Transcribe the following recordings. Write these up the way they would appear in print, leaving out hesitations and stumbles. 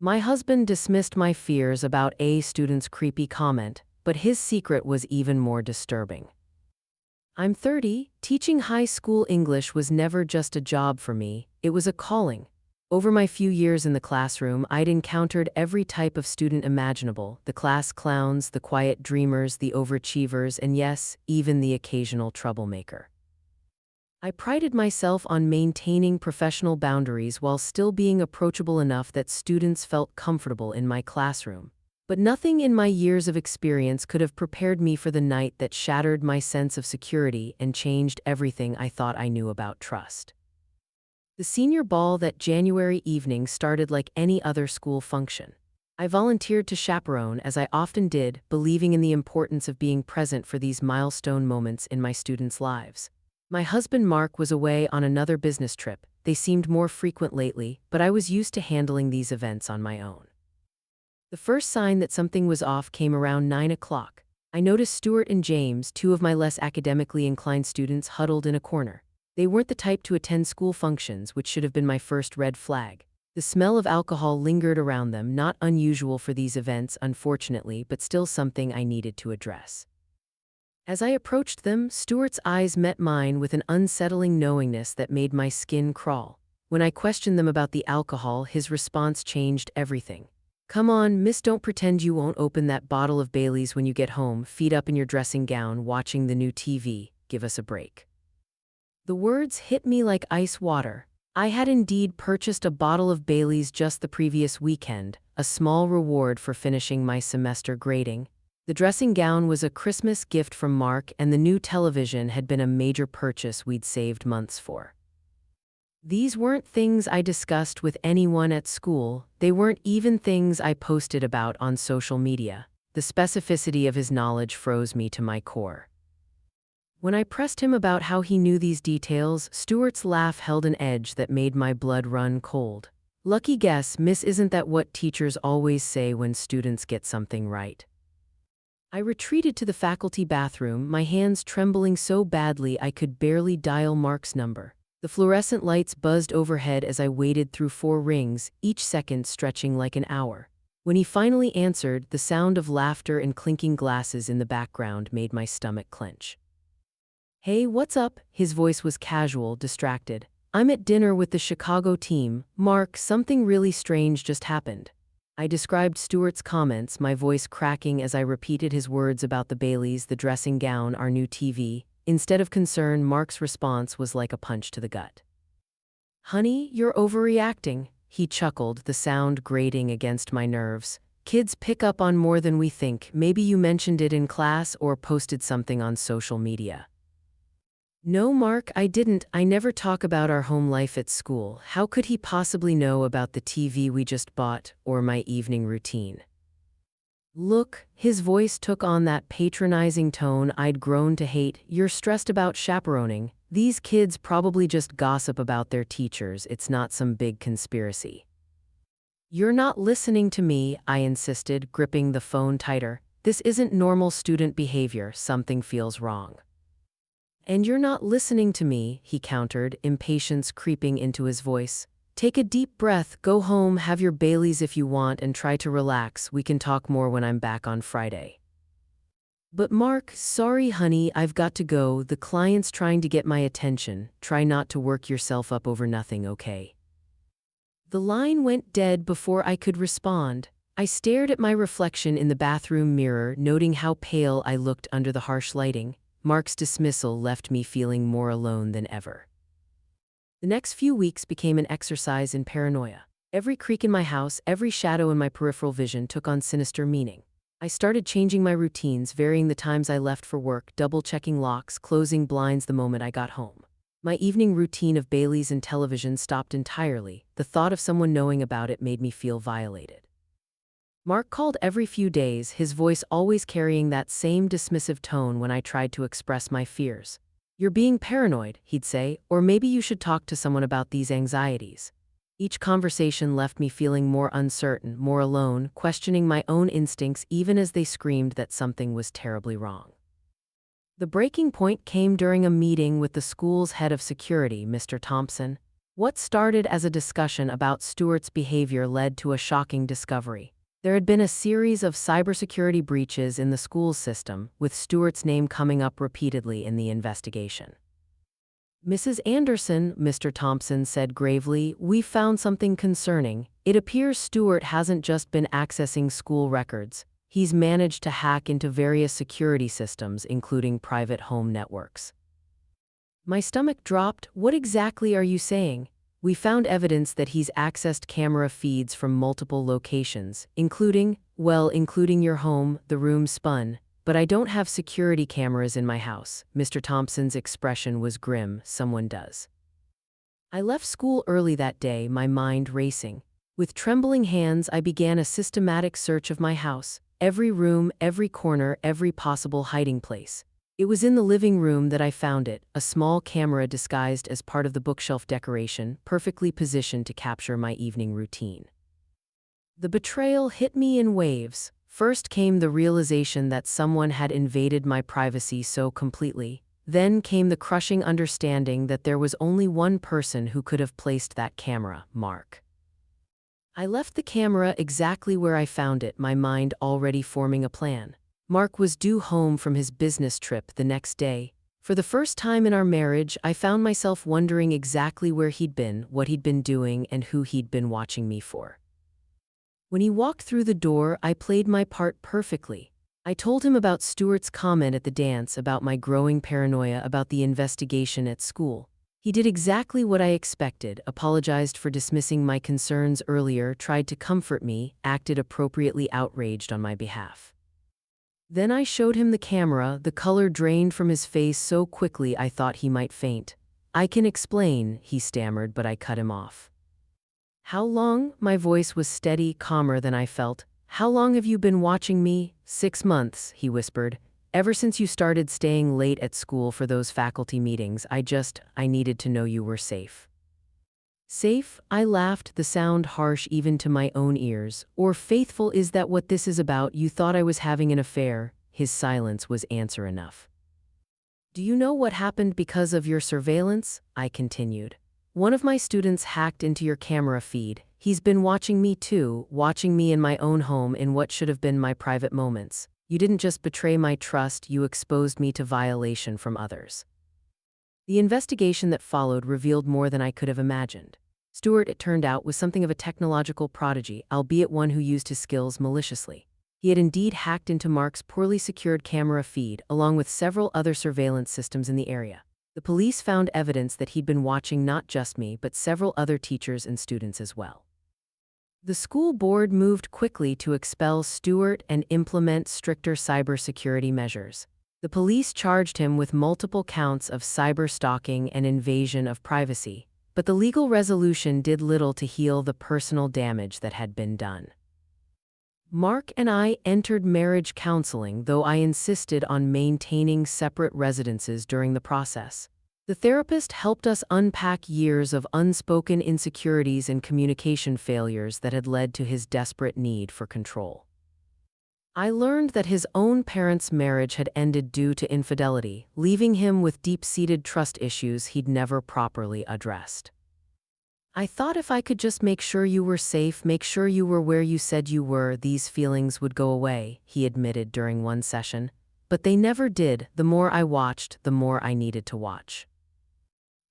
My husband dismissed my fears about a student's creepy comment, but his secret was even more disturbing. I'm 30, teaching high school English was never just a job for me, it was a calling. Over my few years in the classroom, I'd encountered every type of student imaginable, the class clowns, the quiet dreamers, the overachievers, and yes, even the occasional troublemaker. I prided myself on maintaining professional boundaries while still being approachable enough that students felt comfortable in my classroom. But nothing in my years of experience could have prepared me for the night that shattered my sense of security and changed everything I thought I knew about trust. The senior ball that January evening started like any other school function. I volunteered to chaperone, as I often did, believing in the importance of being present for these milestone moments in my students' lives. My husband Mark was away on another business trip. They seemed more frequent lately, but I was used to handling these events on my own. The first sign that something was off came around 9 o'clock. I noticed Stuart and James, two of my less academically inclined students, huddled in a corner. They weren't the type to attend school functions, which should have been my first red flag. The smell of alcohol lingered around them, not unusual for these events, unfortunately, but still something I needed to address. As I approached them, Stuart's eyes met mine with an unsettling knowingness that made my skin crawl. When I questioned them about the alcohol, his response changed everything. "Come on, miss, don't pretend you won't open that bottle of Bailey's when you get home, feet up in your dressing gown, watching the new TV, give us a break." The words hit me like ice water. I had indeed purchased a bottle of Bailey's just the previous weekend, a small reward for finishing my semester grading. The dressing gown was a Christmas gift from Mark, and the new television had been a major purchase we'd saved months for. These weren't things I discussed with anyone at school. They weren't even things I posted about on social media. The specificity of his knowledge froze me to my core. When I pressed him about how he knew these details, Stuart's laugh held an edge that made my blood run cold. "Lucky guess, miss, isn't that what teachers always say when students get something right?" I retreated to the faculty bathroom, my hands trembling so badly I could barely dial Mark's number. The fluorescent lights buzzed overhead as I waited through 4 rings, each second stretching like an hour. When he finally answered, the sound of laughter and clinking glasses in the background made my stomach clench. "Hey, what's up?" His voice was casual, distracted. "I'm at dinner with the Chicago team. Mark, something really strange just happened." I described Stuart's comments, my voice cracking as I repeated his words about the Baileys, the dressing gown, our new TV. Instead of concern, Mark's response was like a punch to the gut. "Honey, you're overreacting," he chuckled, the sound grating against my nerves. "Kids pick up on more than we think. Maybe you mentioned it in class or posted something on social media." "No, Mark, I didn't. I never talk about our home life at school. How could he possibly know about the TV we just bought or my evening routine?" "Look," his voice took on that patronizing tone I'd grown to hate. "You're stressed about chaperoning. These kids probably just gossip about their teachers. It's not some big conspiracy." "You're not listening to me," I insisted, gripping the phone tighter. "This isn't normal student behavior. Something feels wrong." "And you're not listening to me," he countered, impatience creeping into his voice. "Take a deep breath, go home, have your Baileys if you want, and try to relax. We can talk more when I'm back on Friday." "But Mark, sorry honey, I've got to go. The client's trying to get my attention. Try not to work yourself up over nothing, okay?" The line went dead before I could respond. I stared at my reflection in the bathroom mirror, noting how pale I looked under the harsh lighting. Mark's dismissal left me feeling more alone than ever. The next few weeks became an exercise in paranoia. Every creak in my house, every shadow in my peripheral vision took on sinister meaning. I started changing my routines, varying the times I left for work, double-checking locks, closing blinds the moment I got home. My evening routine of Baileys and television stopped entirely. The thought of someone knowing about it made me feel violated. Mark called every few days, his voice always carrying that same dismissive tone when I tried to express my fears. "You're being paranoid," he'd say, "or maybe you should talk to someone about these anxieties." Each conversation left me feeling more uncertain, more alone, questioning my own instincts even as they screamed that something was terribly wrong. The breaking point came during a meeting with the school's head of security, Mr. Thompson. What started as a discussion about Stuart's behavior led to a shocking discovery. There had been a series of cybersecurity breaches in the school system, with Stuart's name coming up repeatedly in the investigation. "Mrs. Anderson," Mr. Thompson said gravely, "we found something concerning. It appears Stuart hasn't just been accessing school records. He's managed to hack into various security systems, including private home networks." My stomach dropped. "What exactly are you saying?" "We found evidence that he's accessed camera feeds from multiple locations, including your home," the room spun. "But I don't have security cameras in my house." Mr. Thompson's expression was grim. "Someone does." I left school early that day, my mind racing. With trembling hands, I began a systematic search of my house. Every room, every corner, every possible hiding place. It was in the living room that I found it, a small camera disguised as part of the bookshelf decoration, perfectly positioned to capture my evening routine. The betrayal hit me in waves. First came the realization that someone had invaded my privacy so completely. Then came the crushing understanding that there was only one person who could have placed that camera, Mark. I left the camera exactly where I found it, my mind already forming a plan. Mark was due home from his business trip the next day. For the first time in our marriage, I found myself wondering exactly where he'd been, what he'd been doing, and who he'd been watching me for. When he walked through the door, I played my part perfectly. I told him about Stuart's comment at the dance, about my growing paranoia about the investigation at school. He did exactly what I expected, apologized for dismissing my concerns earlier, tried to comfort me, acted appropriately outraged on my behalf. Then I showed him the camera. The color drained from his face so quickly I thought he might faint. "I can explain," he stammered, but I cut him off. "How long?" My voice was steady, calmer than I felt. "How long have you been watching me?" 6 months, he whispered. "Ever since you started staying late at school for those faculty meetings. I needed to know you were safe." "Safe?" I laughed, the sound harsh even to my own ears. "Or faithful? Is that what this is about? You thought I was having an affair?" His silence was answer enough. "Do you know what happened because of your surveillance?" I continued. "One of my students hacked into your camera feed. He's been watching me too, watching me in my own home in what should have been my private moments. You didn't just betray my trust, you exposed me to violation from others." The investigation that followed revealed more than I could have imagined. Stuart, it turned out, was something of a technological prodigy, albeit one who used his skills maliciously. He had indeed hacked into Mark's poorly secured camera feed, along with several other surveillance systems in the area. The police found evidence that he'd been watching not just me, but several other teachers and students as well. The school board moved quickly to expel Stuart and implement stricter cybersecurity measures. The police charged him with multiple counts of cyber-stalking and invasion of privacy, but the legal resolution did little to heal the personal damage that had been done. Mark and I entered marriage counseling, though I insisted on maintaining separate residences during the process. The therapist helped us unpack years of unspoken insecurities and communication failures that had led to his desperate need for control. I learned that his own parents' marriage had ended due to infidelity, leaving him with deep-seated trust issues he'd never properly addressed. "I thought if I could just make sure you were safe, make sure you were where you said you were, these feelings would go away," he admitted during one session. But they never did. The more I watched, the more I needed to watch.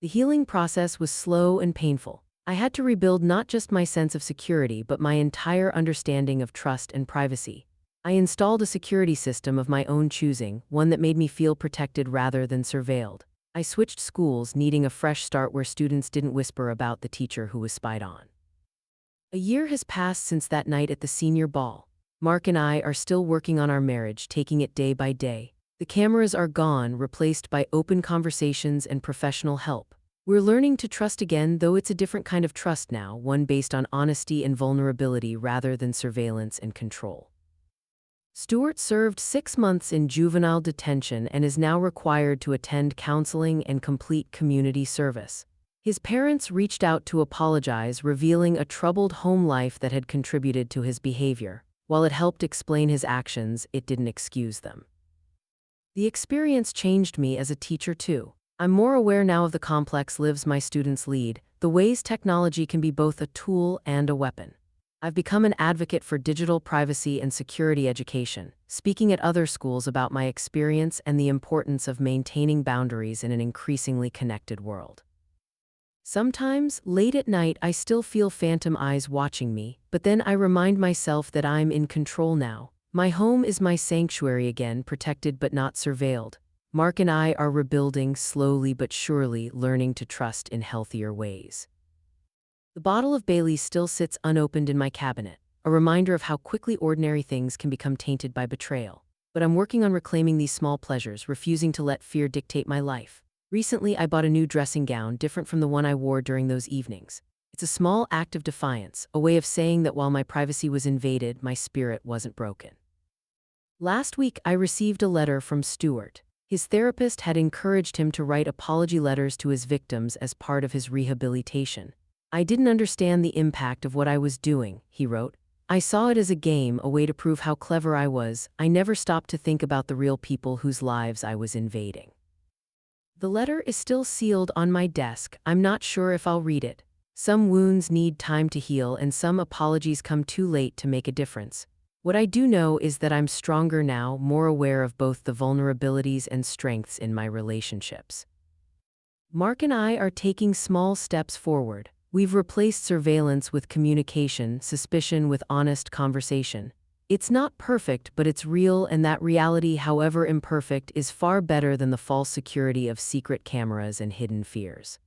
The healing process was slow and painful. I had to rebuild not just my sense of security, but my entire understanding of trust and privacy. I installed a security system of my own choosing, one that made me feel protected rather than surveilled. I switched schools, needing a fresh start where students didn't whisper about the teacher who was spied on. A year has passed since that night at the senior ball. Mark and I are still working on our marriage, taking it day by day. The cameras are gone, replaced by open conversations and professional help. We're learning to trust again, though it's a different kind of trust now, one based on honesty and vulnerability rather than surveillance and control. Stuart served 6 months in juvenile detention and is now required to attend counseling and complete community service. His parents reached out to apologize, revealing a troubled home life that had contributed to his behavior. While it helped explain his actions, it didn't excuse them. The experience changed me as a teacher too. I'm more aware now of the complex lives my students lead, the ways technology can be both a tool and a weapon. I've become an advocate for digital privacy and security education, speaking at other schools about my experience and the importance of maintaining boundaries in an increasingly connected world. Sometimes, late at night, I still feel phantom eyes watching me, but then I remind myself that I'm in control now. My home is my sanctuary again, protected but not surveilled. Mark and I are rebuilding slowly but surely, learning to trust in healthier ways. The bottle of Bailey's still sits unopened in my cabinet, a reminder of how quickly ordinary things can become tainted by betrayal. But I'm working on reclaiming these small pleasures, refusing to let fear dictate my life. Recently, I bought a new dressing gown, different from the one I wore during those evenings. It's a small act of defiance, a way of saying that while my privacy was invaded, my spirit wasn't broken. Last week, I received a letter from Stuart. His therapist had encouraged him to write apology letters to his victims as part of his rehabilitation. I didn't understand the impact of what I was doing, he wrote. I saw it as a game, a way to prove how clever I was. I never stopped to think about the real people whose lives I was invading. The letter is still sealed on my desk. I'm not sure if I'll read it. Some wounds need time to heal, and some apologies come too late to make a difference. What I do know is that I'm stronger now, more aware of both the vulnerabilities and strengths in my relationships. Mark and I are taking small steps forward. We've replaced surveillance with communication, suspicion with honest conversation. It's not perfect, but it's real, and that reality, however imperfect, is far better than the false security of secret cameras and hidden fears.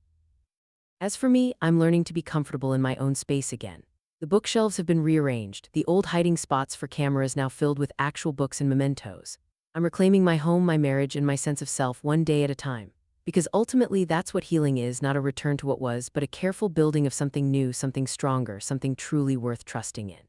As for me, I'm learning to be comfortable in my own space again. The bookshelves have been rearranged, the old hiding spots for cameras now filled with actual books and mementos. I'm reclaiming my home, my marriage, and my sense of self one day at a time. Because ultimately that's what healing is, not a return to what was, but a careful building of something new, something stronger, something truly worth trusting in.